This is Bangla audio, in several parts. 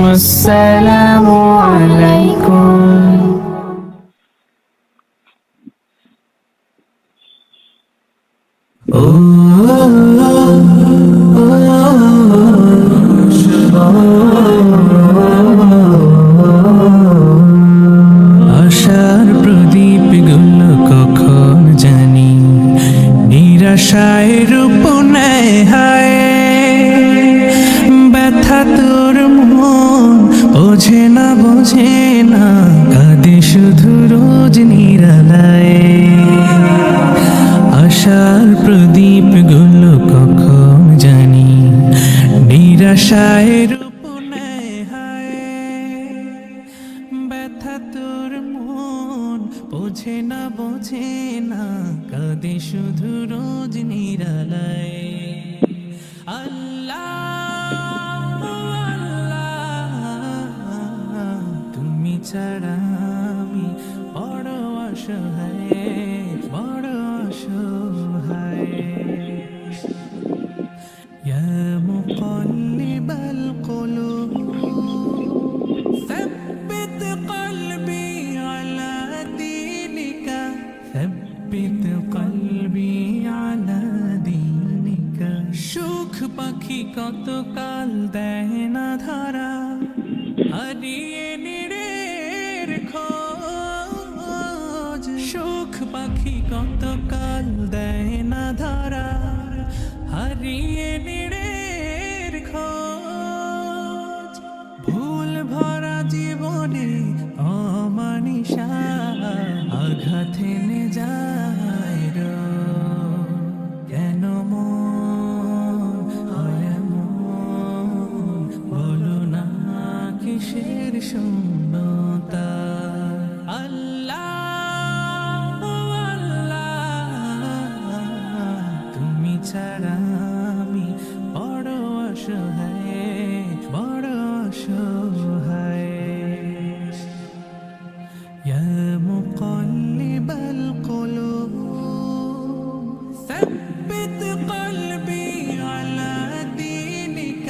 আসসালামু আলাইকুম। আশার প্রদীপ গুলো কখন জানি নিরাশায় রূপ নেয় হায়। ব্যথা তোর মন বোঝে না কাঁদে শুধু রোজ নিরালায়। আশার প্রদীপ গুলো কখন জানি নিরাশায় রূপ নেয় হায়। ব্যথা তোর মন বোঝে না কাঁদে শুধু রোজ নিরালায়। আল্লাহ আল্লাহ তুমি ছাড়া আমি বড় অসহায়, বড় অসহায়। ইয়া মুকাল্লিবাল কুলুব ثبت قلبي على دينك، ثبت قلبي على دينك। সুখ পাখি কত কাল দেয় না ধরা, হারিয়ে নিরের খোঁজ। সুখ পাখি কত কাল দেয় না ধরা, হারিয়ে নিরের খোঁজ। ভুল ভরা জীবনে অমানিসা আঘাত এনে যায় রোজ। কেন মন হয় এমন, বলো না কিসের শূন্যতা। আল্লাহ আল্লাহ তুমি ছাড়া আমি বড় অসহায়, বড় অসহায়। ইয়া মুকাল্লিবাল কুলুব ثبت قلبي على دينك،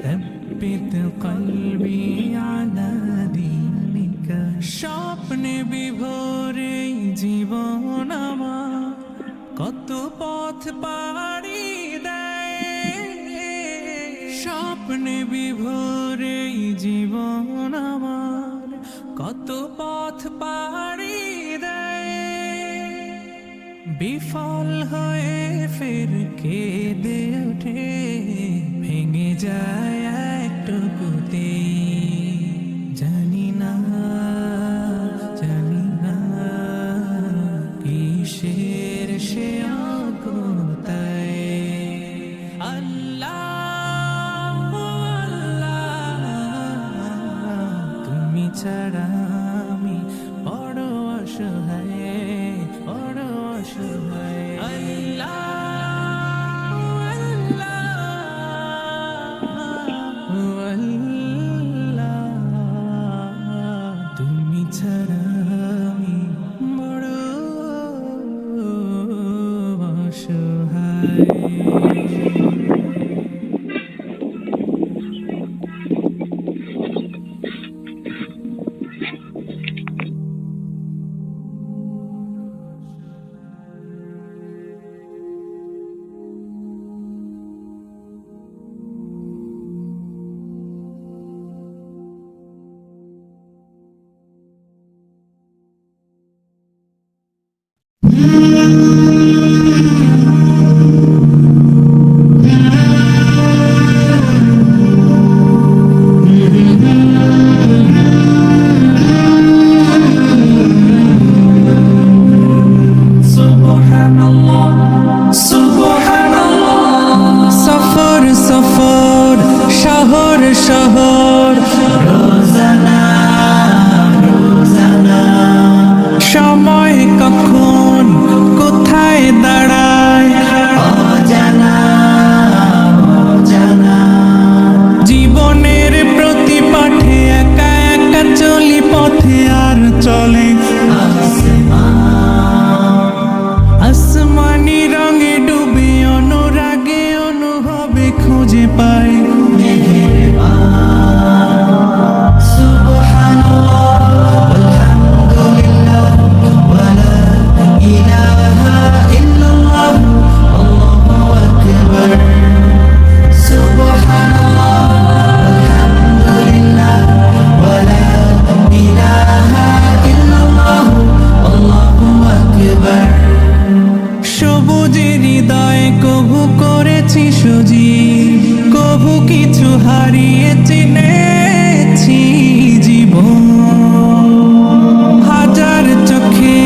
ثبت قلبي على دينك। স্বপ্নে বিভোরে জীবন আমার কত পথ পাড়ি দেয়। স্বপ্নে বিভোরে জীবন আমার কত পথ পাড়ি দেয়। বিফল হয়ে ফের কেঁদে ওঠে, ভেঙে যায় একটুকুতে। জানি না কিসের সে আকুলতায়। আল্লাহ আল্লাহ তুমি ছাড়া আমি বড় অসহায়, বড় অসহায়। আল্লাহ আল্লাহ তুমি ছাড়া আমি বড় অসহায়। শহর রোজানা রোজানা, সময় কখন কোথায় দাঁড়ায় অজানা অজানা। জীবনের প্রতি পাঠে একা একা চলি পথে, আর চলে আসমানি রঙে ডুবে অনুরাগে অনুভবে খুঁজে পাই হারিয়ে চিনেছি জীবন, হাজার চোখে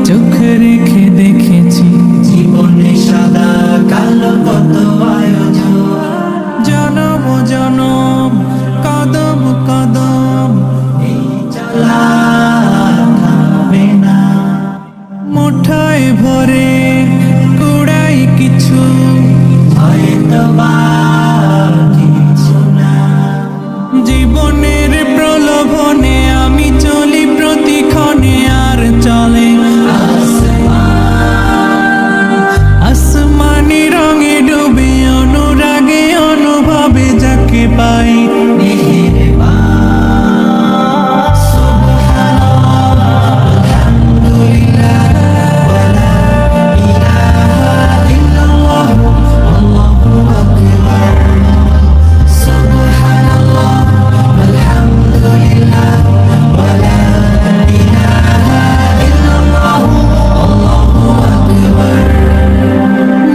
চোখ রেখে দেখেছি জীবনে সাদা কালো কত আয়োজন, জনম জনম কদম কদম এই চলা থামবে না। মুঠোয় ভরে কুড়াই কিছু, হয়তো বা কিছু না। জীবনের প্রলোভনে আমি চলি প্রতিক্ষণে, আর চলে আসমানি রঙে ডুবে অনুরাগে অনুভবে যাকে পাই।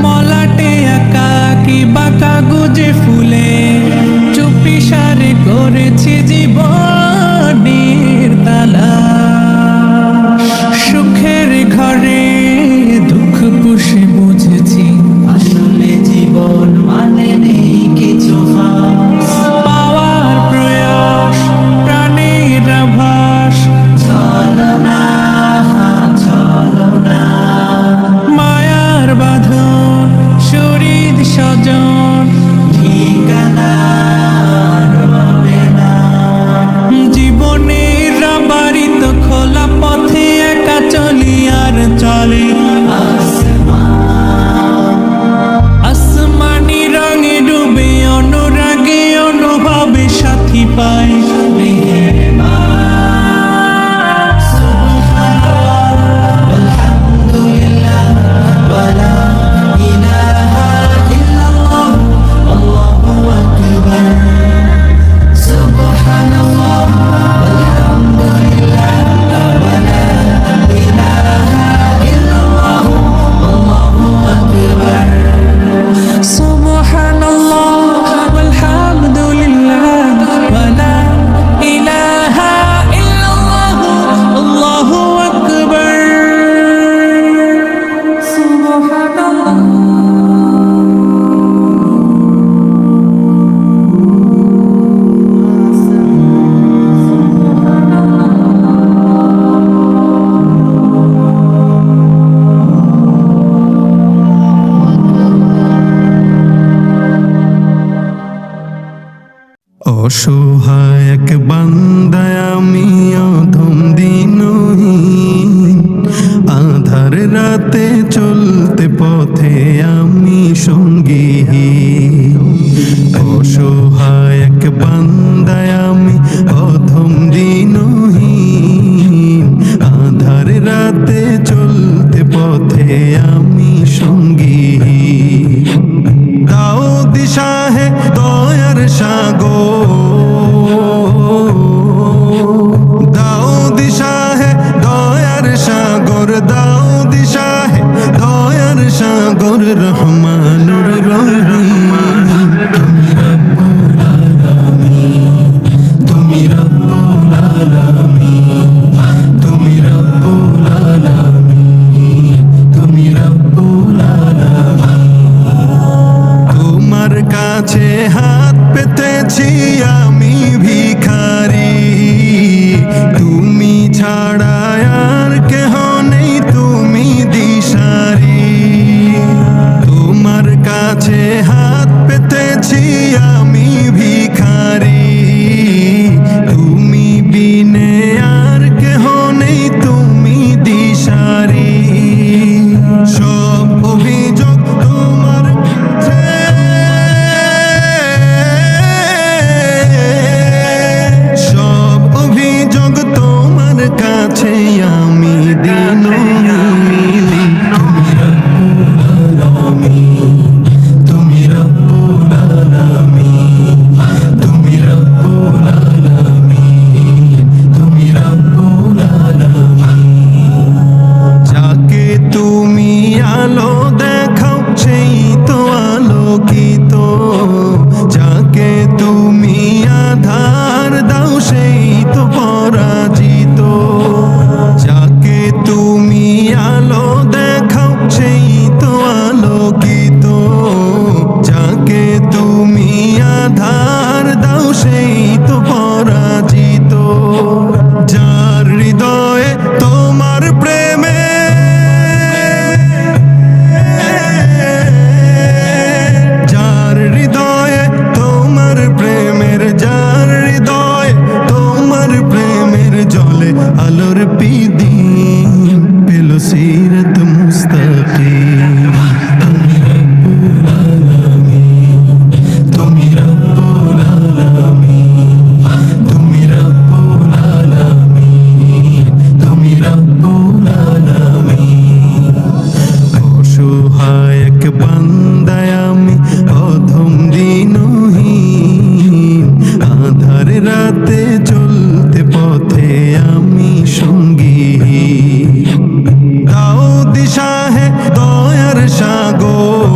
মলাটে একাকী বাঁকা গুজে ফুলে চুপি সারে করেছি জীবনের তালা, সুখের ঘরে দুঃখ পুষে বুঝেছি আসলে জীবন মানে নেই কিছু খাস, পাওয়ার প্রয়াস প্রাণের আভাস, চলো না চলো না। মায়ার বাঁধন শরীর স্বজন, ঠিকানা রবে না। জীবনের বাড়িতে খোলা পথে একা চলি আর চলে আসমানি রঙে ডুবে অনুরাগে অনুভবে সাথী পাই। সুবহানাল্লাহ ওয়ালহামদুলিল্লাহ ওয়ালা ইলাহা ইল্লাল্লাহ আল্লাহু আকবার। সুবহানাল্লাহ। অসহায় এক বান্দায় আমি অধম দিনহীন, আধার রাতে চলতে পথে আমি সঙ্গীহীন। অসহায় এক বান্দায় আমি অধম দিনহীন, আধার রাতে চলতে পথে আমি সঙ্গীহীন। দাও দিশা হে দয়ার সাগর, দাও দিশা হে দয়ার সাগর, দাও দিশা হে দয়ার সাগর রহমানুর রহিম। তুমি রব্বুল আলামিন, তুমি রব্বুল আলামিন, তুমি রব্বুল আলামিন। তোমার কাছে হাত পেতেছি আমি ভিখারি, তুমি ছাড়া আর কেহ নেই, তুমি দিশারি। তোমার কাছে হাত পেতেছি আমি ভিখারি, তুমি বিনে আর কেহ নেই, তুমি দিশারি। সব অভিযোগ তোমার কাছে, সব অভিযোগ তোমার কাছে আমি দিনহীন। তুমি রব্বুল আলামিন, তুমি রব্বুল আধার দাও সেই তো পরাজিত, যার হৃদয়ে তোমার প্রেমে, যার হৃদয়ে তোমার প্রেমের, যার হৃদয়ে তোমার প্রেমের জলে আলোর পিদিন পেল সিরাত মুস্তাকিম। তুমি রব্বুল আলামিন, তুমি রব্বুল আলামিন, তুমি রব্বুল আলামিন, তুমি রব্বুল আলামিন। অসহায় এক বান্দায় আমি অধম দিনহীন, আধার রাতে চলতে পথে আমি সঙ্গীহীন। দাও দিশা হে দয়ার সাগর,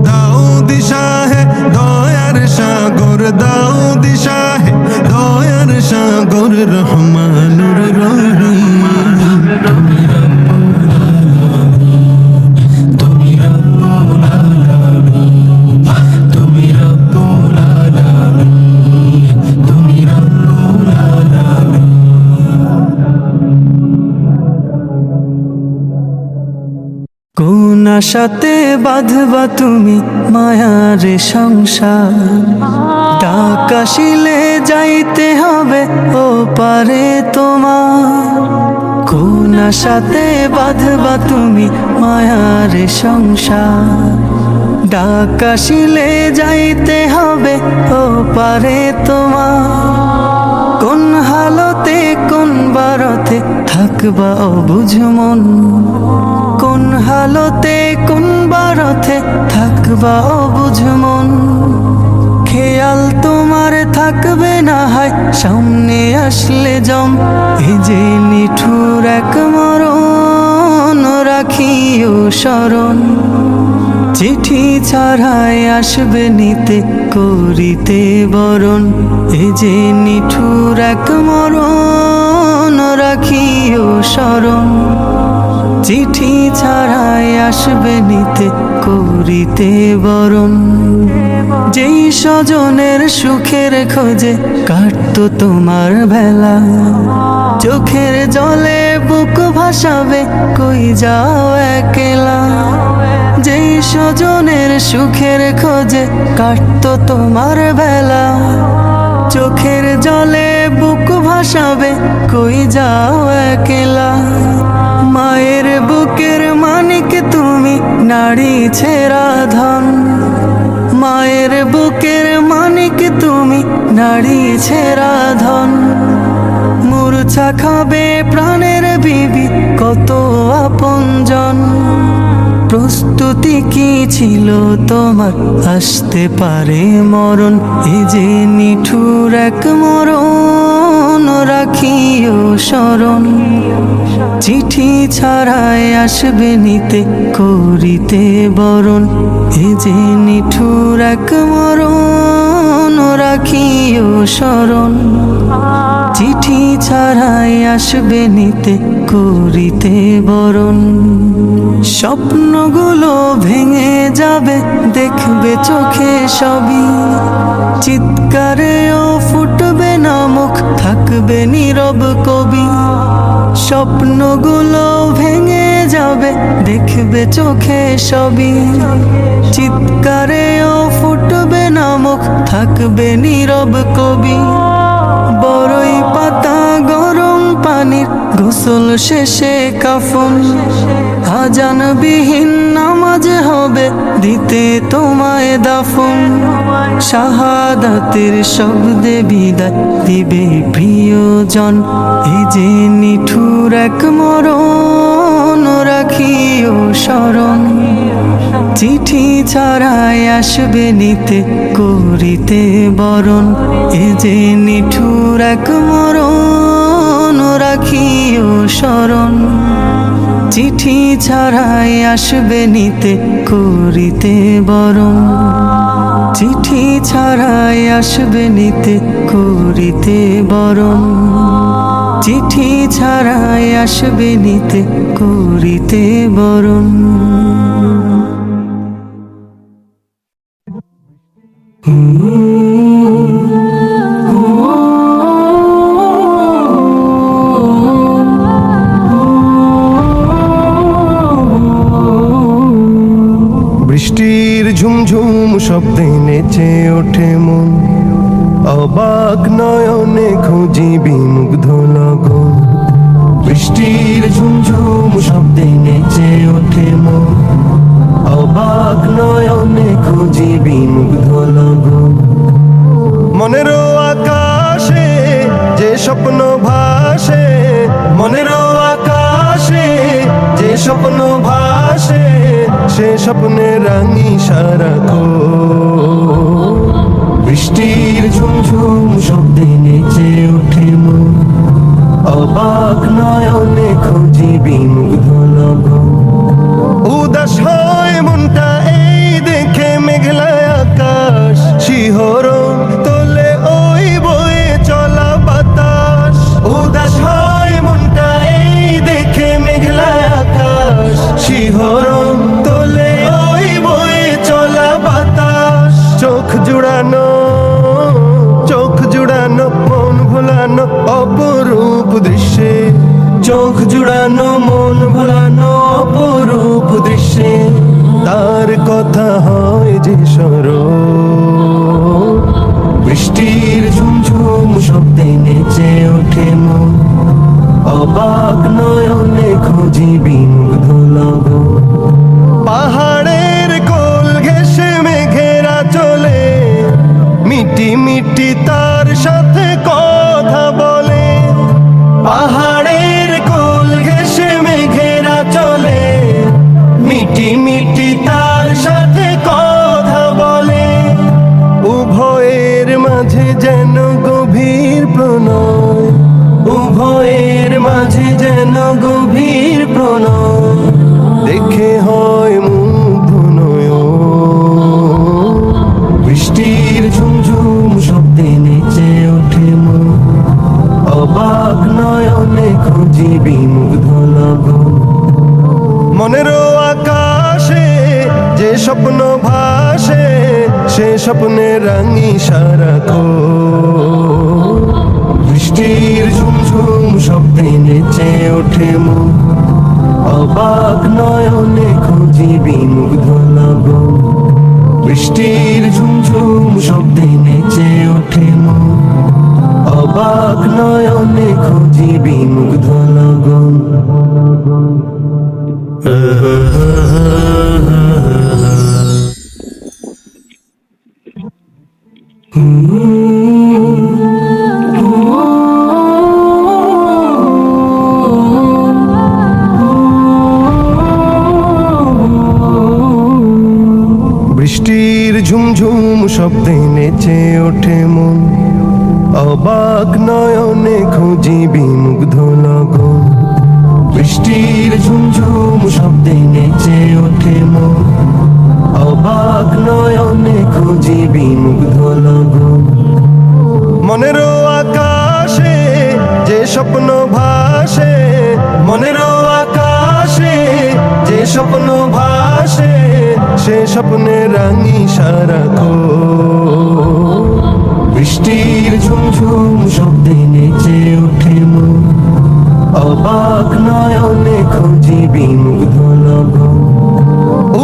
দাও দিশা হে দয়ার সাগর, দাও দিশা হে দয়ার সাগর রহমানুর রহিম। তুমি রব্বুল আলামিন, তুমি রব্বুল আলামিন, তুমি রব্বুল আলামিন, তুমি রব্বুল আলামিন। কোন আশাতে বাঁধবা তুমি মায়ার সংসার, ডাক আসিলে যাইতে হবে ও পারে তোমার। কোন আশাতে বাঁধবা তুমি মায়ার সংসার, ডাক আসিলে যাইতে হবে ও পারে তোমার। কোন হালতে কোন বারতে থাকবা অবুঝ মন, কোন হালতে কোন বারতে থাকবা অবুঝ মন। খেয়াল তোমার থাকবে না হয় সামনে আসলে জম, এই যে নিঠুর এক মরণ রাখিও স্মরণ। চিঠি ছাড়াই আসবে নিতে করিতে বরণ, এই যে নিঠুর এক মরণ রাখিও স্মরণ। চিঠি ছাড়াই আসবে নিতে করিতে বরণ। যেই স্বজনের সুখের খোঁজে কাটতো তোমার বেলা, চোখের জলে বুক ভাসাবে কই যাও একলা। যেই স্বজনের সুখের খোঁজে কাটতো তোমার বেলা, চোখের জলে বুক ভাসাবে কই যাও একলা। মায়ের বুকের মানিক তুমি নারী ছেঁড়া ধন, মায়ের বুকের মানিক তুমি নারী ছেঁড়া ধন। মূর্ছা খাবে প্রাণের বিবি কত আপনজন, প্রস্তুতি কি ছিল তোমার আসতে পারে মরণ। এ যে নিঠুর এক মরণ রাখিও স্মরণ। চিঠি ছাড়াই আসবে নিতে করিতে বরণ, এ যে নিঠুর এক মরণ রাখিও স্মরণ। চিঠি ছাড়াই আসবে নিতে করিতে বরণ। স্বপ্নগুলো ভেঙে যাবে দেখবে চোখে সবই, চিৎকারেও ফুটবে না মুখ থাকবে নীরব কবি। স্বপ্নগুলো ভেঙে যাবে দেখবে চোখে সবই, চিৎকারেও ফুটবে না মুখ থাকবে নীরব কবি। বড়ই পাতা গরম পানির গোসল শেষে কাফন, আজানবিহীন নামাজ হবে দিতে তোমায় দাফন। শাহাদাতের শব্দে বিদায় দিবে প্রিয়জন, এই যে নিঠুর এক মরণ রাখিও স্মরণ। চিঠি ছাড়াই আসবে নিতে করিতে বরণ, এ যে নিঠুর এক মরণ রাখিও স্মরণ। চিঠি ছাড়াই আসবে নিতে করিতে বরণ, চিঠি ছাড়াই আসবে নিতে করিতে বরণ। চিঠি ছাড়াই আসবে নিতে করিতে বরণ। ঝুমঝুম শব্দে নেচে ওঠে মন, অবাক নয়নে খুঁজি বিমুগ্ধ লগন। বৃষ্টির ঝুমঝুম শব্দে নেচে ওঠে মন, অবাক নয়নে খুঁজি বিমুগ্ধ লগন। মনেরও আকাশে যে স্বপ্ন ভাসে, মনেরও আকাশে যে স্বপ্ন ভাসে, সে স্বপ্নে রাঙি সারাক্ষণ। বৃষ্টির ঝুমঝুম শব্দে নেচে ওঠে মন, অবাক নয়নে খুঁজি বিমুগ্ধ লগন। উদাস হয় মনটা এই দেখে মেঘলা আকাশ, শিহরণ তোলে ওই বয়ে চলা বাতাস। উদাস হয় মনটা এই দেখে মেঘলা আকাশ, শিহরণ তোলে ওই বয়ে চলা বাতাস। চোখ জুড়ানো, চোখ জুড়ানো, মন ভোলানো অপরূপ দৃশ্যে, চোখ জুড়ানো, মন ভোলানো অপরূপ দৃশ্যে। তার কথা হয় যে স্মরণ। বৃষ্টির ঝুমঝুম শব্দে নেচে ওঠে মন, অবাক নয়নে খুঁজি বিমুগ্ধ লগন। পাহাড়ের কোল ঘেঁষে মেঘেরা চলে, মিটি মিটি তার সাথে কথা বলে। পাহাড়ের কোল ঘেঁষে মেঘেরা চলে, মিটি মিটি তার সাথে কথা বলে। উভয়ের মাঝে যেন গভীর প্রণয়, উভয়ের মাঝে যেন গভীর প্রণয়। দেখে হয় মুগ্ধ নয়ন। বৃষ্টির ঝুমঝুম শব্দে নেচে ওঠে মন, অবাক নয়নে খুঁজি বিমুগ্ধ লগন। মনেরও আকাশে যে স্বপ্ন ভাসে, সে স্বপ্নে রাঙি সারাক্ষণ। বৃষ্টির ঝুমঝুম শব্দে নেচে ওঠে মন, অবাক নয়নে খুঁজি বিমুগ্ধ লগন। বৃষ্টির ঝুমঝুম শব্দে নেচে ওঠে মন, অবাক নয়নে খুঁজি বিমুগ্ধ লগন। বৃষ্টির ঝুমঝুম শব্দে নেচে ওঠে মন, অবাক নয়নে খুঁজি বিমুগ্ধ লগন। বৃষ্টির ঝুমঝুম শব্দে নেচে ওঠে মন, অবাক নয়নে খুঁজি বিমুগ্ধ লগন। মনেরও আকাশে যে স্বপ্ন ভাসে, মনেরও আকাশে যে স্বপ্ন ভাসে, সে স্বপ্নে রাঙি সারাক্ষণ। বৃষ্টির ঝুমঝুম শব্দে নেচে ওঠে মন, অবাক নয়নে খুঁজি বিমুগ্ধ লগন।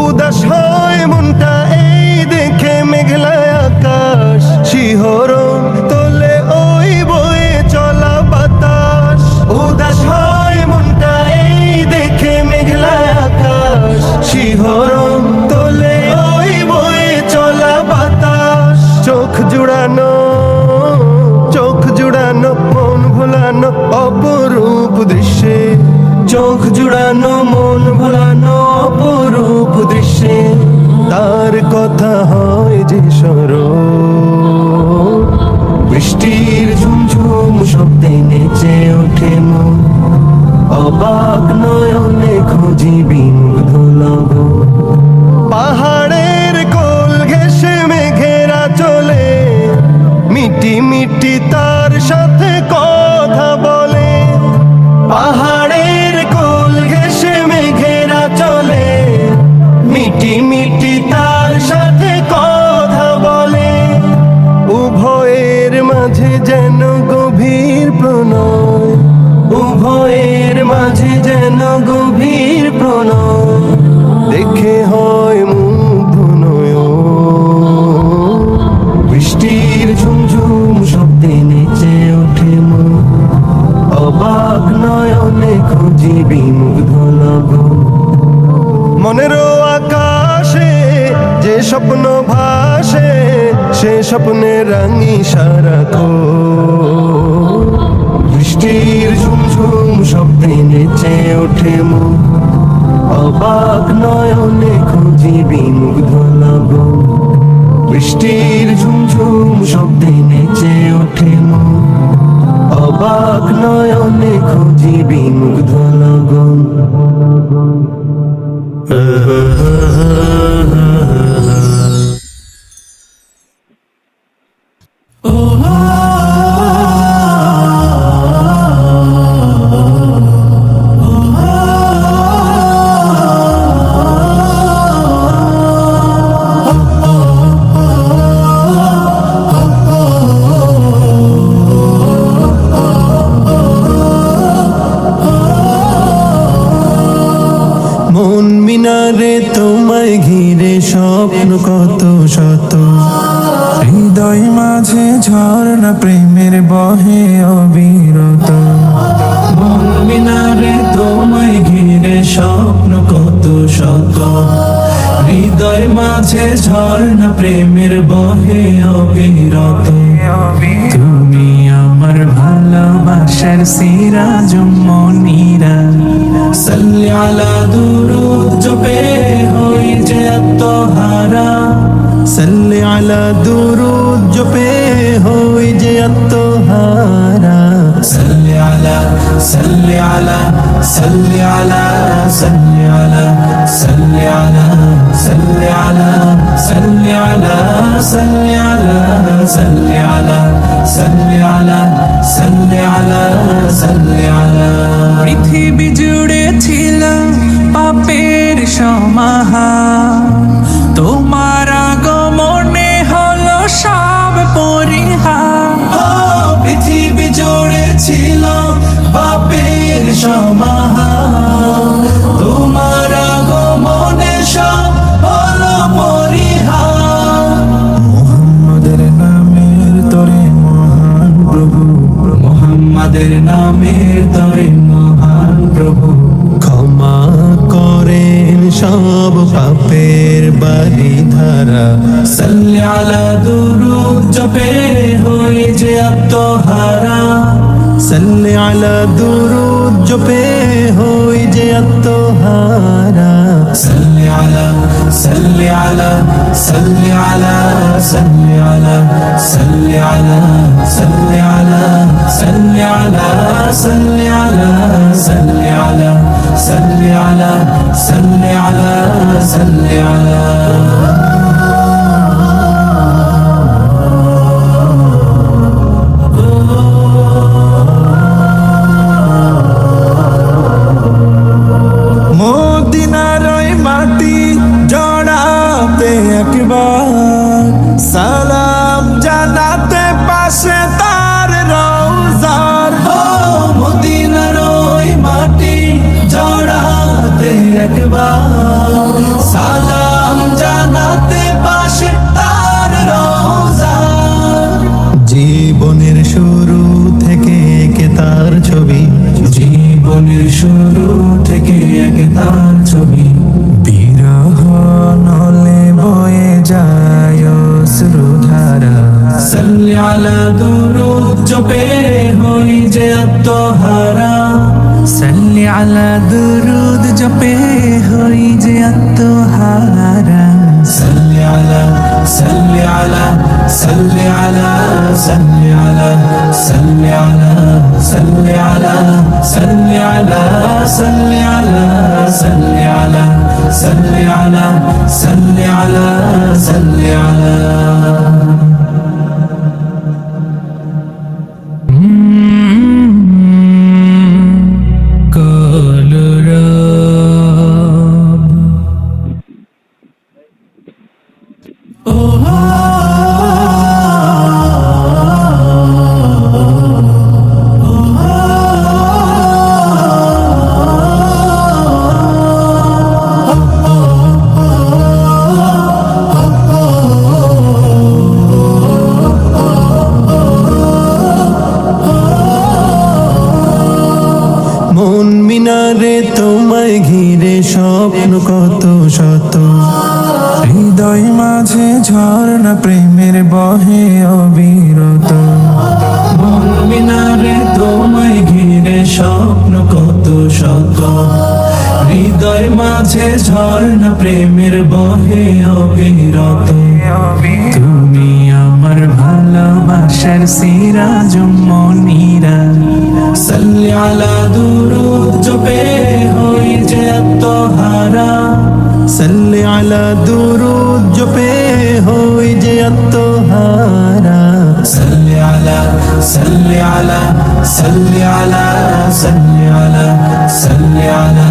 উদাস হয় মনটা এই দেখে মেঘলা আকাশ, শিহরণ তোলে ওই বয়ে চলা বাতাস। উদাস হয় মনটা এই দেখে মেঘলা আকাশ, শিহরণ তোলে ওই বয়ে চলা বাতাস। চোখ জুড়ানো, চোখ জুড়ানো, মন ভোলানো অপরূপ দৃশ্যে, চোখ জুড়ানো, মন ভোলানো অপরূপ দৃশ্যে। তার কথা হয় যে স্মরণ। বৃষ্টির ঝুমঝুম শব্দে নেচে ওঠে মন, অবাক নয়নে খুঁজি বিমুগ্ধ লগন। পাহাড়ের কোল ঘেঁষে মেঘেরা চলে, মিটি মিটি তার সাথে কথা বলে। পাহাড়ের কোল ঘেঁষে মেঘেরা চলে, মিটি মিটি তার সাথে কথা বলে। উভয়ের মাঝে যেন গভীর প্রণয়, উভয়ের মাঝে যেন গভীর প্রণয়। স্বপ্ন ভাসে সে স্বপ্নে রাঙি সারাক্ষণ বৃষ্টির ঝুমঝুম শব্দে নেচে ওঠে মন অবাক নয়নে খুঁজি বিমুগ্ধ লগন বৃষ্টির ঝুমঝুম শব্দে নেচে ওঠে মন অবাক নয়নে খুঁজি বিমুগ্ধ লগন মন মিনারে তোমায় ঘিরে স্বপ্ন কত শত হৃদয় মাঝে ঝর্ণা প্রেমের বহে অবিরত মন মিনারে তোমায় ঘিরে স্বপ্ন কত শত হৃদয় মাঝে ঝর্ণা প্রেমের বহে অবিরত তুমি আমার ভালোবাসার সিরাজ মনিরা সাল্লি আলা দুরুদ জপে হই যে আত্মহারা সাল্লি আলা দুরুদ জপে হই যে আত্মহারা সাল্লি আলা সাল্লি আলা সাল্লি আলা সাল্লি আলা সাল্লি আলা সাল্লি আলা সাল্লি আলা সাল্লি আলা সাল্লি আলা সাল্লি আলা সাল্লি আলা সাল্লি আলা পৃথিবী জুড়ে ছিল পাপের সমাহার তোমার আগমনে হলো সব পরিহার পৃথিবী জুড়ে ছিল পাপের সমাহার তোমার আগমনে সব হলো পরিহার মুহাম্মাদের নামের তরে মহান প্রভু মুহাম্মাদের নামের তরে মহান প্রভু ক্ষমা করেন সব পাপের বাড়ি ধারা সাল্লি আলা দুরুদ জপে হই যে আত্মহারা সাল্লি আলা দুরুদ জপে হই যে আত্মহারা সাল্লি আলা সাল্লি আলা সাল্লি আলা সাল্লি আলা সাল্লি আলা সাল্লি আলা সাল্লি আলা সাল্লি আলা সাল্লি আলা সাল্লি আলা সাল্লি আলা সাল্লি আলা মদিনার ওই মাটি জড়াতে একবার সালাম জানাতে পাশে তার রওজার মদিনার ওই মাটি জড়াতে একবার সালাম জানাতে পাশে তার রওজা জীবনের শুরু থেকে এঁকে তার ছবি জীবনের শুরু থেকে এক তার ছবি বিরহ নলে বয়ে যায় অশ্রুধারা সাল্লি আলা দুরুদ জপে হই যে আত্মহারা সাল্লি আলা দুরুদ জপে হই যে আত্মহারা সাল্লি আলা সাল্লি আলা সাল্লি আলা সাল্লি আলা সাল্লি আলা সাল্লি আলা সাল্লি আলা সাল্লি আলা সাল্লি আলা সাল্লি আলা সাল্লি আলা সাল্লি আলা মাঝে ঝর্ণা প্রেমের বহে অবিরত। মন মিনারে তোমায় ঘিরে স্বপ্ন কত শত, হৃদয় মাঝে ঝর্ণা প্রেমের বহে অবিরত। তুমি আমার ভালোবাসার সিরাজ মনিরা, সাল্লি আলা দুরূদ জপে হই যে আত্মহারা। সাল্লি আলা দুরূদ জপে হই যে আত্মহারা। সাল্লি আলা সাল্লি আলা সাল্লি আলা সাল্লি আলা সাল্লি আলা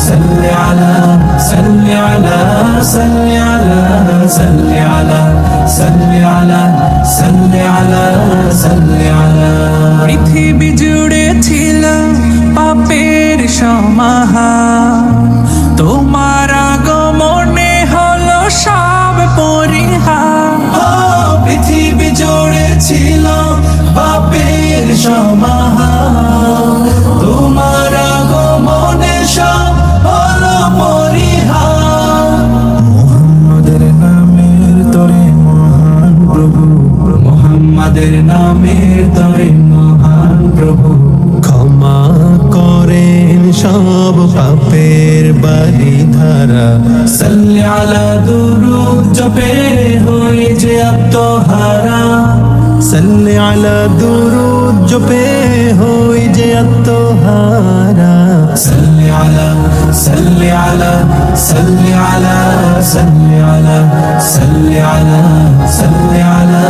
সাল্লি আলা সাল্লি আলা সাল্লি আলা সাল্লি আলা সাল্লি আলা সাল্লি আলা সাল্লি আলা। পৃথিবী জুড়ে ছিল পাপের সমাহার, তোমার আগমনে হলো সব পরিহার। পৃথিবী জুড়ে ছিল পাপের সমাহার, তোমার আগমনে সব হলো পরিহার। মুহাম্মাদের নামের তরে মহান প্রভু, মুহাম্মাদের নামের তরে মহান প্রভু, ক্ষমা করেন সব পাপের বারিধারা। সাল্লি আলা দুরূদ জপে হই যে আত্মহারা। সাল্লি আলা দুরূদ জপে হই যে আত্মহারা। সাল্লি আলা সাল্লি আলা সাল্লি আলা সাল্লি আলা সাল্লি আলা সাল্লি আলা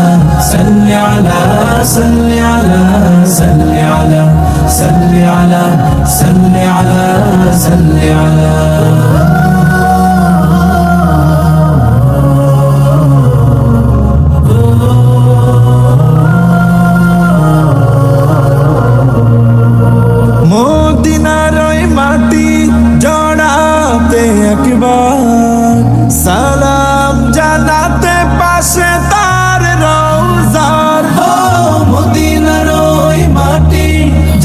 সাল্লি আলা সাল্লি আলা সাল্লি আলা সাল্লি আলা সাল্লি আলা সাল্লি আলা। মদিনার ওই মাটি জড়াতে একবার, সালাম জানাতে পাশে তার রওজার। মদিনার ওই মাটি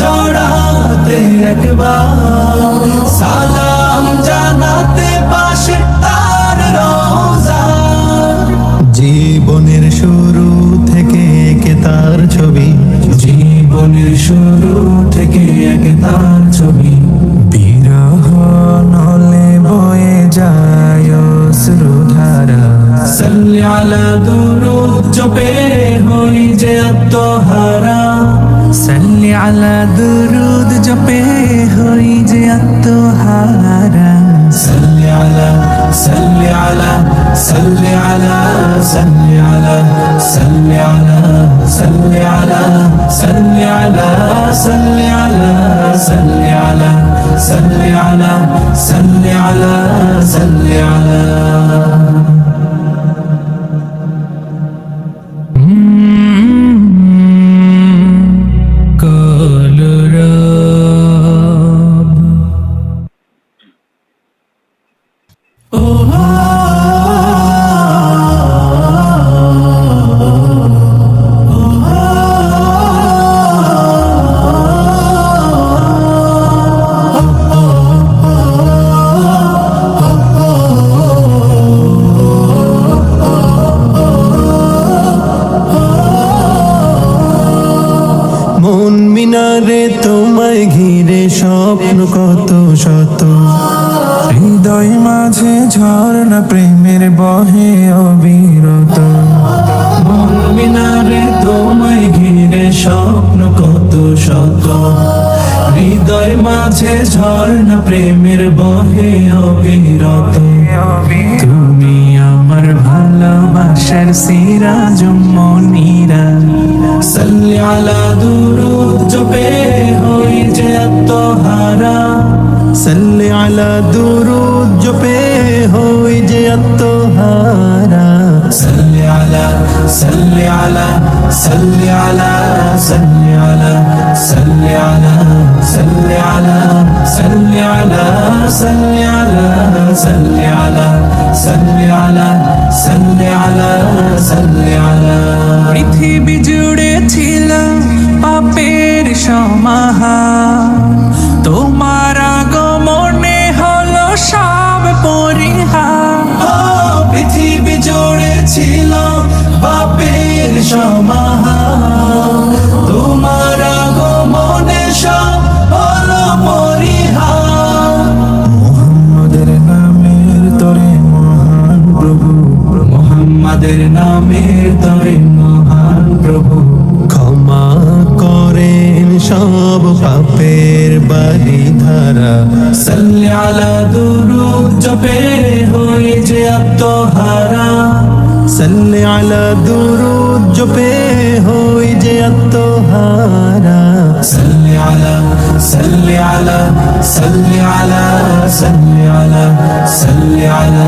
জড়াতে একবার, সালাম জানাতে পাশে তার রওজার। জীবনের শুরু থেকে একে তার ছবি, জীবনের শুরু থেকে এক তার ছবি, বিরহ নলে বয়ে যায় অশ্রুধারা। সাল্লি আলা দুরূদ জপে হই যে আত্মহারা। সাল্লি আলা দুরূদ জপে হই যে আত্মহারা। সাল্লি আলা সাল্লি আলা সাল্লি আলা সাল্লি আলা সাল্লি আলা সাল্লি আলা সাল্লি আলা সাল্লি আলা সাল্লি আলা সাল্লি আলা সাল্লি আলা সাল্লি আলা। মন মিনারে তোমায় ঘিরে স্বপ্ন কত শত, হৃদয় মাঝে ঝর্ণা প্রেমের বহে অবিরত। মন মিনারে তোমায় ঘিরে স্বপ্ন কত শত, হৃদয় মাঝে ঝর্ণা প্রেমের বহে অবিরত। তুমি আমার ভালোবাসার সিরাজ মনিরা, সাল্লি আলা দুরূদ জপে হই যে আত্মহারা। সাল্লি আলা দুরূদ জপে হই যে আত্মহারা। সাল্লি আলা সাল্লি আলা সাল্লি আলা সাল্লি আলা সাল্লি আলা সাল্লি আলা সাল্লি আলা সাল্লি আলা সাল্লি আলা সাল্লি আলা সাল্লি আলা সাল্লি আলা। পৃথিবী জুড়ে ছিল পাপের সমাহার, তোমার আগমনে হলো সব পরিহার। পৃথিবী জুড়ে সমাহার তোমার আগমনে সব হলো পরিহার মুহাম্মাদের নামের তরে মহান প্রভু মুহাম্মাদের নামের তরে মহান প্রভু ক্ষমা করেন সব পাপের বারিধারা সাল্লি আলা দুরূদ জপে হই যে আত্মহারা সাল্লি আলা দুরূদ জপে হই যে আত্মহারা সাল্লি আলা সাল্লি আলা সাল্লি আলা সাল্লি আলা সাল্লি আলা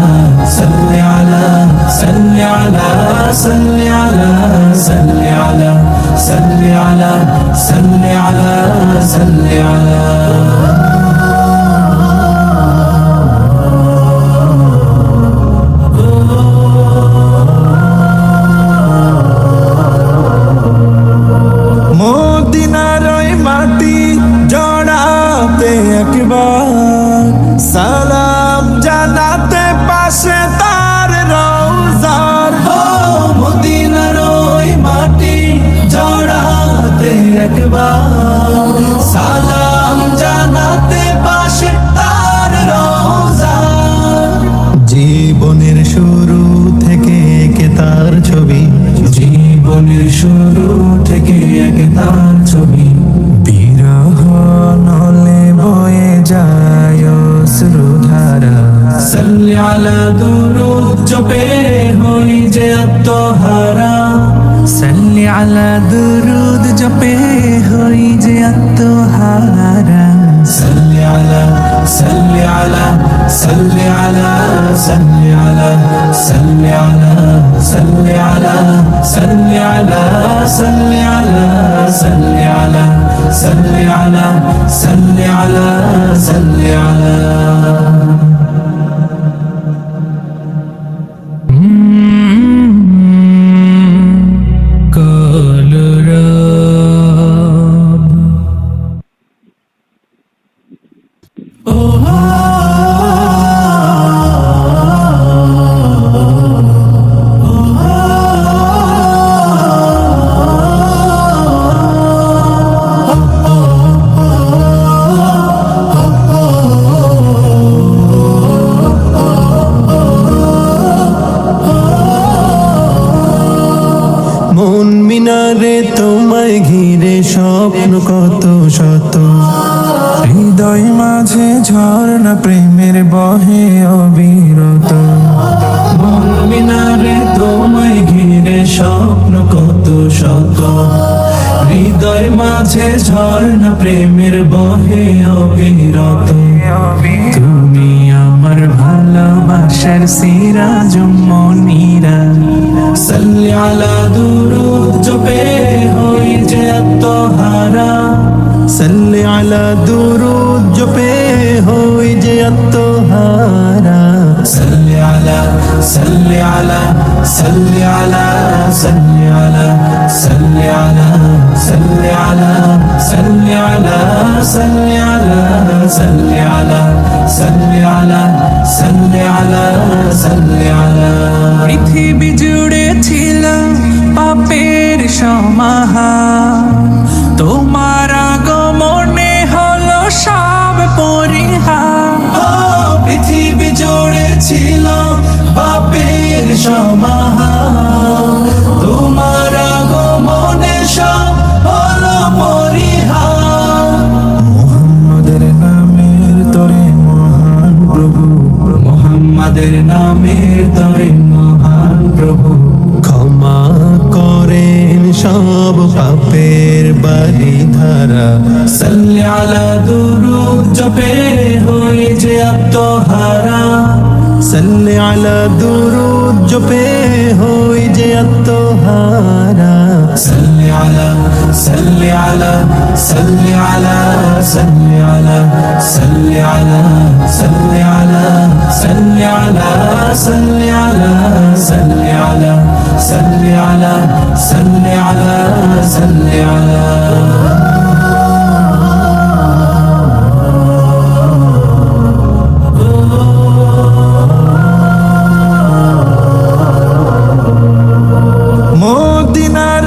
সাল্লি আলা সাল্লি আলা সাল্লি আলা সাল্লি আলা সাল্লি আলা সাল্লি আলা সাল্লি আলা মদিনার ওই মাটি জড়াতে একবার সালাম জানাতে পাশে তার রওজার ও মদিনার ওই মাটি জড়াতে একবার সালাম জানাতে পাশে তার রওজা জীবনের শুরু থেকে কে তার ছবি জীবনের শুরু থেকে এক তার ছবি বিরহ নলে বয়ে যায় অশ্রুধারা সাল্লি আলা দুরূদ জপে হই যে আত্মহারা সাল্লি আলা দুরুদ জপে হই যে আত্মহারা সাল্লি আলা সাল্লি আলা সাল্লি আলা সাল্লি আলা সাল্লি আলা সাল্লি আলা সাল্লি আলা সাল্লি আলা সাল্লি আলা সাল্লি আলা সাল্লি আলা সাল্লি আলা মন মিনারে তোমায় ঘিরে স্বপ্ন কত শত হৃদয় মাঝে ঝর্ণা প্রেমের বহে অবিরত মন মিনারে তোমায় ঘিরে স্বপ্ন কত শত হৃদয় মাঝে ঝর্ণা প্রেমের বহে অবিরত তুমি আমার ভালোবাসার সিরাজ মনিরা সাল্লি আলা দুরূদ জপে হই যে আত্মহারা সাল্লি আলা দুরূদ জপে হই যে আত্মহারা সাল্লি আলা সাল্লি আলা সাল্লি আলা সাল্লি আলা সাল্লি আলা সাল্লি আলা সাল্লি আলা সাল্লি আলা সাল্লি আলা সাল্লি আলা সাল্লি আলা সাল্লি আলা পৃথিবী জুড়ে ছিল পাপের সমাহার তোমার আগমনে হলো সব পরিহার ও পৃথিবী জুড়ে ছিল পাপের সমাহার তোমার আগমনে সব হলো পরিহার মুহাম্মাদের নামের তরে মহান প্রভু মুহাম্মাদের নামের তরে মহান প্রভু ক্ষমা করেন সব পাপের বারিধারা সাল্লি আলা দুরূদ জপে হই যে আত্মহারা সাল্লি আলা দুরূদ জপে হই যে আত্মহারা সাল্লি আলা সাল্লি আলা সাল্লি আলা সাল্লি আলা সাল্লি আলা সাল্লি আলা সাল্লি আলা সাল্লি আলা সাল্লি আলা সাল্লি আলা সাল্লি আলা সাল্লি আলা মদিনার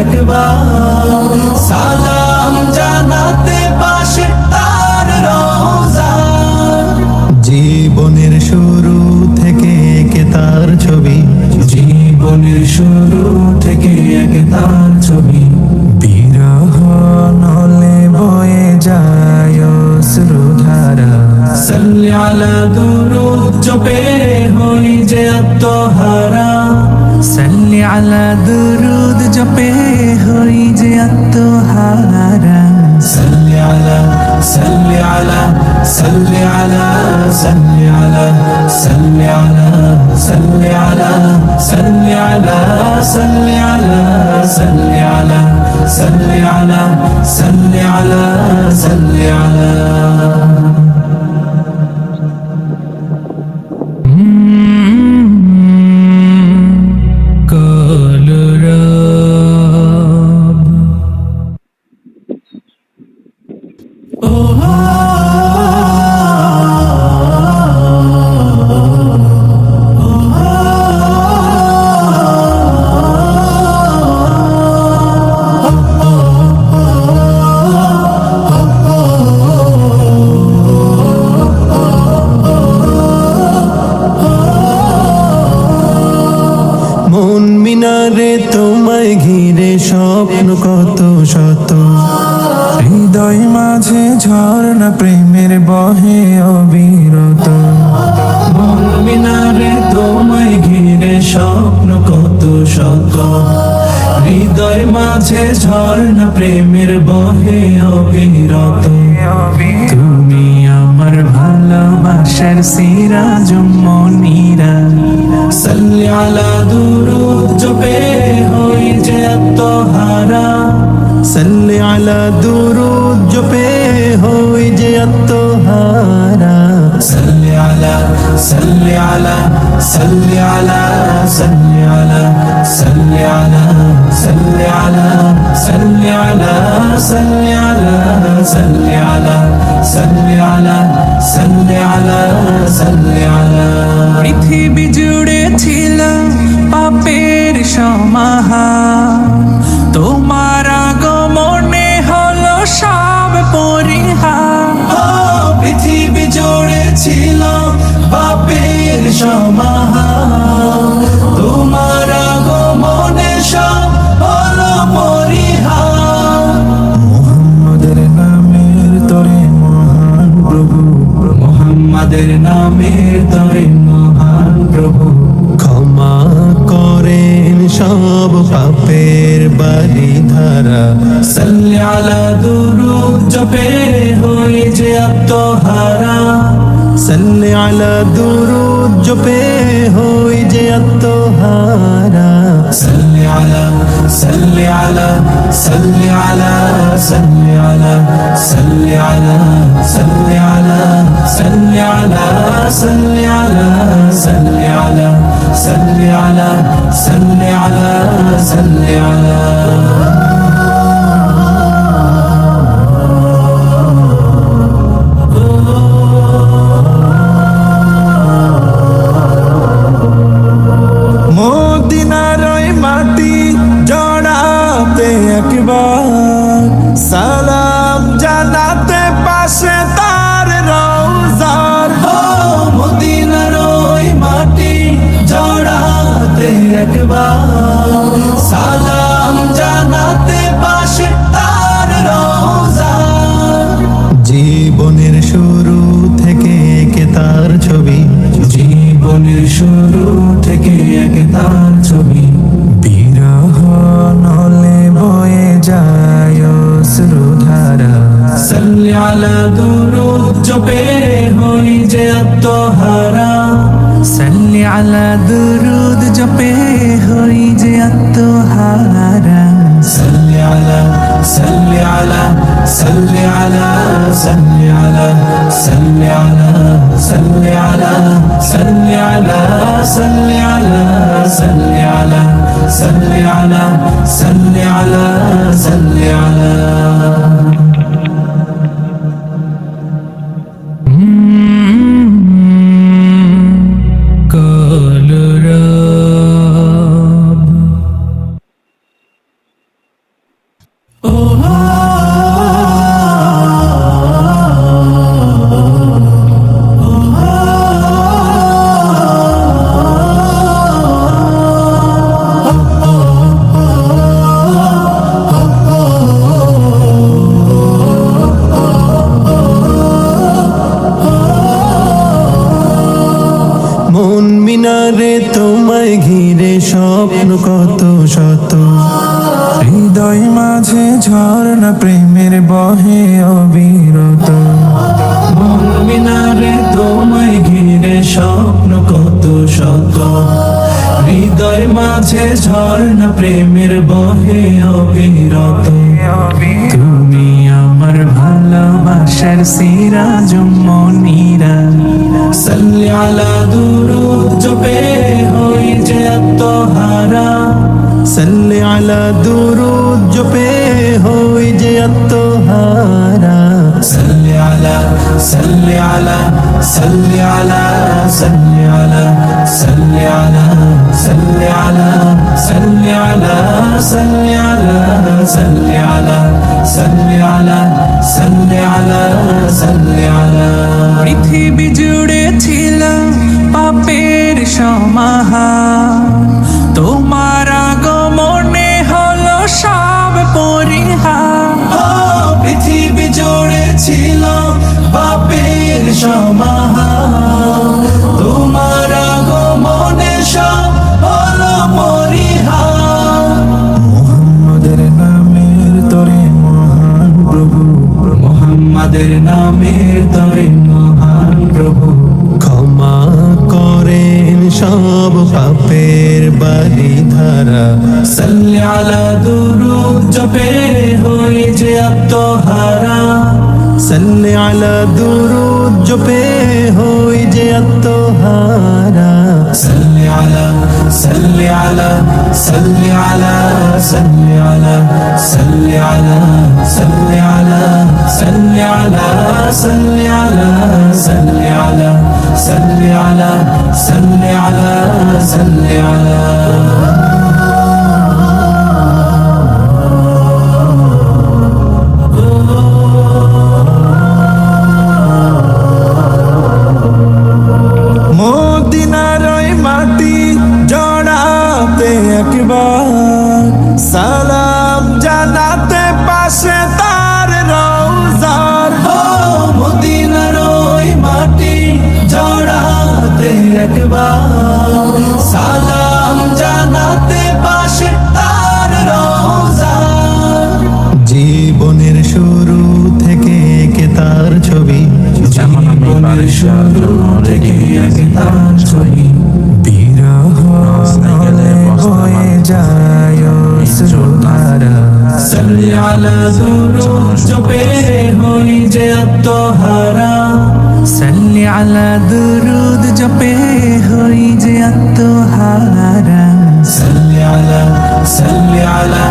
একবার সালাম জানাতে পাশে তার রওজা। জীবনের শুরু থেকে এঁকে তার ছবি, জীবনের শুরু থেকে এঁকে তার ছবি। বিরহ নলে বয়ে যায় অশ্রুধারা। সাল্লি আলা দুরূদ জপে হই যে আত্মহারা। সাল্লি আলা দুরুদ জপে হই যে আত্মহারা। সাল্লি আলা সাল্লি আলা সাল্লি আলা সাল্লি আলা সাল্লি আলা সাল্লি আলা সাল্লি আলা সাল্লি আলা সাল্লি আলা সাল্লি আলা সাল্লি আলা সাল্লি আলা। মন মিনারে তোমায় ঘিরে স্বপ্ন কত শত, হৃদয় মাঝে ঝর্ণা প্রেমের বহে অবিরত। মন মিনারে তোমায় ঘিরে স্বপ্ন কত শত, হৃদয় মাঝে ঝর্ণা প্রেমের বহে অবিরত। তুমি আমার ভালোবাসার সিরাজ মনিরা। সাল্লি আলা দুরূদ জপে হই যে আত্মহারা। সাল্লি আলা দুরূদ জপে হই যে আত্মহারা। সাল্লি আলা সাল্লি আলা সাল্লি আলা সাল্লি আলা সাল্লি আলা সাল্লি আলা সাল্লি আলা সাল্লি আলা সাল্লি আলা সাল্লি আলা সাল্লি আলা সাল্লি আলা। পৃথিবী জুড়ে ছিল পাপের সমাহার, তোমার আগমনে হলো সব পরিহার। পৃথিবী জুড়ে ছিল পাপের সমাহার, তোমার আগমনে সব হলো পরিহার। মুহাম্মাদের নামের তরে মহান প্রভু, মুহাম্মাদের নামের তরে মহান প্রভু, ক্ষমা করেন সব পাপের বাড়ি ধারা। সাল্লি আলা দুরূদ জপে হই যে আত্মহারা। সাল্লি আলা দুরূদ জপে হই যে আত্মহারা। সাল্লি আলা সাল্লি আলা সাল্লি আলা সাল্লি আলা সাল্লি আলা সাল্লি আলা সাল্লি আলা সাল্লি আলা সাল্লি আলা সাল্লি আলা সাল্লি আলা সাল্লি আলা। মদিনার ওই মাটি জড়াতে একবার সালাম জানাতে পাশে তার রওজার। মদিনার ওই মাটি জড়াতে একবার সালাম জানাতে পাশে তার রওজা। জীবনের শুরু থেকে এঁকে তার ছবি, জীবনের শুরু থেকে এঁকে তার ছবি। বিরহ নলে বয়ে যায় অশ্রুধারা। সাল্লি আলা দুরূদ জপে হই যে আত্মহারা। সাল্লি আলা দুরুদ জপে হই যে আত্মহারা। সাল্লি আলা সাল্লি আলা সাল্লি আলা সাল্লি আলা সাল্লি আলা সাল্লি আলা সাল্লি আলা সাল্লি আলা সাল্লি আলা সাল্লি আলা সাল্লি আলা সাল্লি আলা। হৃদয় মাঝে ঝর্ণা প্রেমের বহে অবিরত। মন মিনারে তোমায় ঘিরে স্বপ্ন কত শত, হৃদয় মাঝে ঝর্ণা প্রেমের বহে অবিরত। তুমি আমার ভালোবাসার সিরাজ মনিরা। সাল্লি আলা দুরূদ জপে হই যে আত্মহারা, সাল্লি আলা দুরূদ জপে হই যে আত্মহারা। সাল্লি আলা সাল্লি আলা সাল্লি আলা সাল্লি আলা সাল্লি আলা সাল্লি আলা সাল্লি আলা সাল্লি আলা সাল্লি আলা সাল্লি আলা সাল্লি আলা সাল্লি আলা। পৃথিবী জুড়ে ছিল পাপের সমাহার, তোমার আগমনে হলো সব পরিহার। পৃথিবী জুড়ে ছিল পাপের সমাহার, তোমার আগমনে সব হলো পরিহার। মুহাম্মাদের নামের তরে মহান প্রভু, মুহাম্মাদের নামের তরে মহান প্রভু, ক্ষমা করেন সব পাপের বারিধারা। সাল্লি আলা দুরূদ জপে হই যে আত্মহারা, সাল্লি আলা দুরূদ জপে হই যে আত্মহারা। সাল্লি আলা সাল্লি আলা সাল্লি আলা সাল্লি আলা সাল্লি আলা সাল্লি আলা সাল্লি আলা সাল্লি আলা সাল্লি আলা সাল্লি আলা সাল্লি আলা সাল্লি আলা। মদিনার ওই মাটি জড়াতে একবার, সালাম জানাতে পাশে তার রওজার। মদিনার ওই মাটি জড়াতে একবার, সালাম জানাতে পাশে তার রওজা। জীবনের শুরু থেকে কে তার ছবি, জীবনের শুরু থেকে আগে তার ছবি, বিরহ নলে বয়ে যায় সুধারা। সাল্লি আলা দুরূদ জপে হই যে আত্মহারা, সাল্লি আলা দুরুদ জপে হই যে আত্মহারা। সাল্লি আলা সাল্লি আলা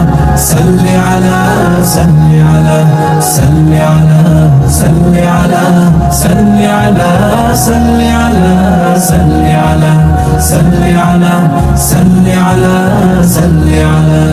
সাল্লি আলা সাল্লি আলা সাল্লি আলা সাল্লি আলা সাল্লি আলা সাল্লি আলা সাল্লি আলা সাল্লি আলা সাল্লি আলা সাল্লি আলা।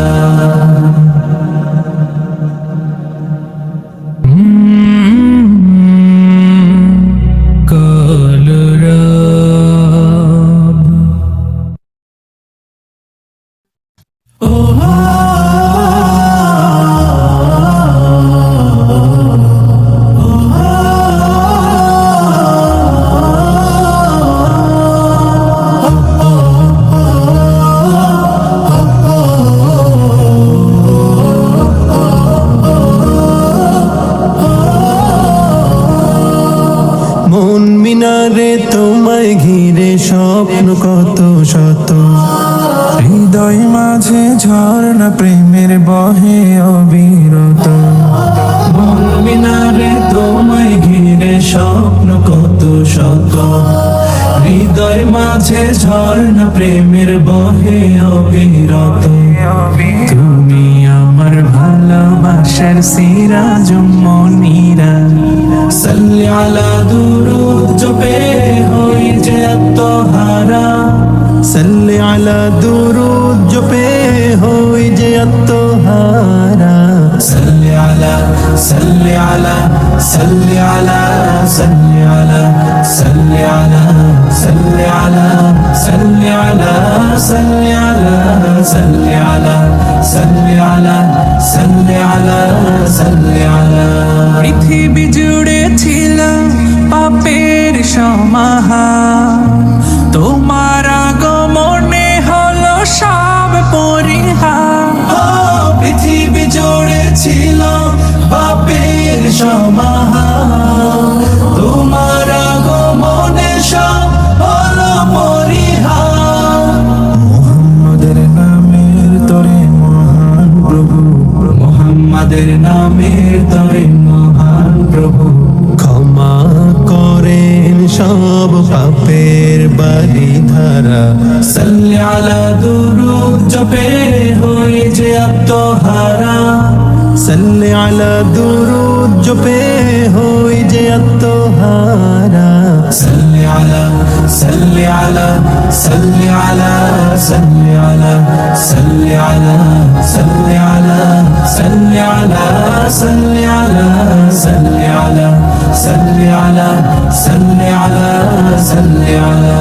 মন মিনারে তোমায় ঘিরে স্বপ্ন কত শত, হৃদয় মাঝে ঝর্ণা প্রেমের বহে অবিরত। মন মিনারে তোমায় ঘিরে স্বপ্ন কত শত, হৃদয় মাঝে ঝর্ণা প্রেমের বহে অবিরত। তুমি আমার ভালোবাসার সিরাজ মনিরা। সাল্লি আলা দুরূদ জপে হই যে আত্মহারা, সাল্লি আলা দুরূদ জপে হই যে আত্মহারা। সাল্লি আলা সাল্লি আলা সাল্লি আলা সাল্লি আলা সাল্লি আলা সাল্লি আলা সাল্লি আলা সাল্লি আলা সাল্লি আলা সাল্লি আলা সাল্লি আলা সাল্লি আলা। পৃথিবী জুড়ে ছিল পাপের সমাহার, তোমার আগমনে হলো সব পরিহার। পৃথিবী সমাহার তোমার আগমনে সব হলো পরিহার মুহাম্মাদের নামের তরে মহান প্রভু মুহাম্মাদের নামের তরে মহান প্রভু ক্ষমা করেন সব পাপের বাড়ি ধারা সাল্লি আলা দুরূদ জপে হই যে আত্মহারা সাল্লি আলা দুরূদ জপে হই যে আত্মহারা সাল্লি আলা সাল্লি আলা সাল্লি আলা সাল্লি আলা সাল্লি আলা সাল্লি আলা সাল্লি আলা সাল্লি আলা সাল্লি আলা সাল্লি আলা সাল্লি আলা সাল্লি আলা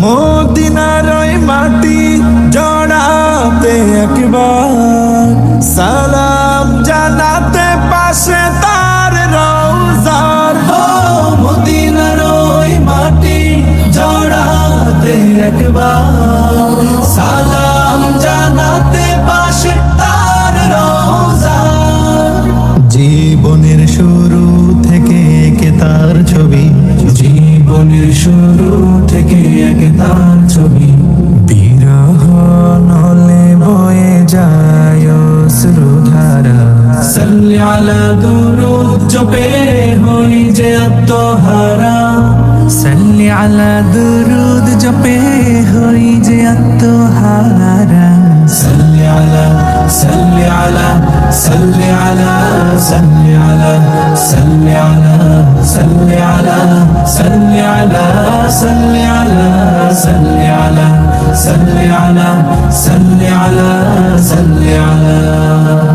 মদিনার ওই মাটি জড়াতে একবার সালাম জানাতে পাশে তার রওজার ও মদিনার ওই মাটি জড়াতে একবার সালাম জানাতে পাশে তার রওজা জীবনের শুরু থেকে একে তার ছবি জীবনের শুরু থেকে এক তার ছবি বিরহ নলে বয়ে যায় অশ্রুধারা সাল্লি আলা দুরূদ জপে হই যে আত্মহারা সাল্লি আলা দুরুদ জপে হই যে আত্মহারা সাল্লি আলা সাল্লি আলা সাল্লি আলা সাল্লি আলা সাল্লি আলা সাল্লি আলা সাল্লি আলা সাল্লি আলা সাল্লি আলা সাল্লি আলা সাল্লি আলা সাল্লি আলা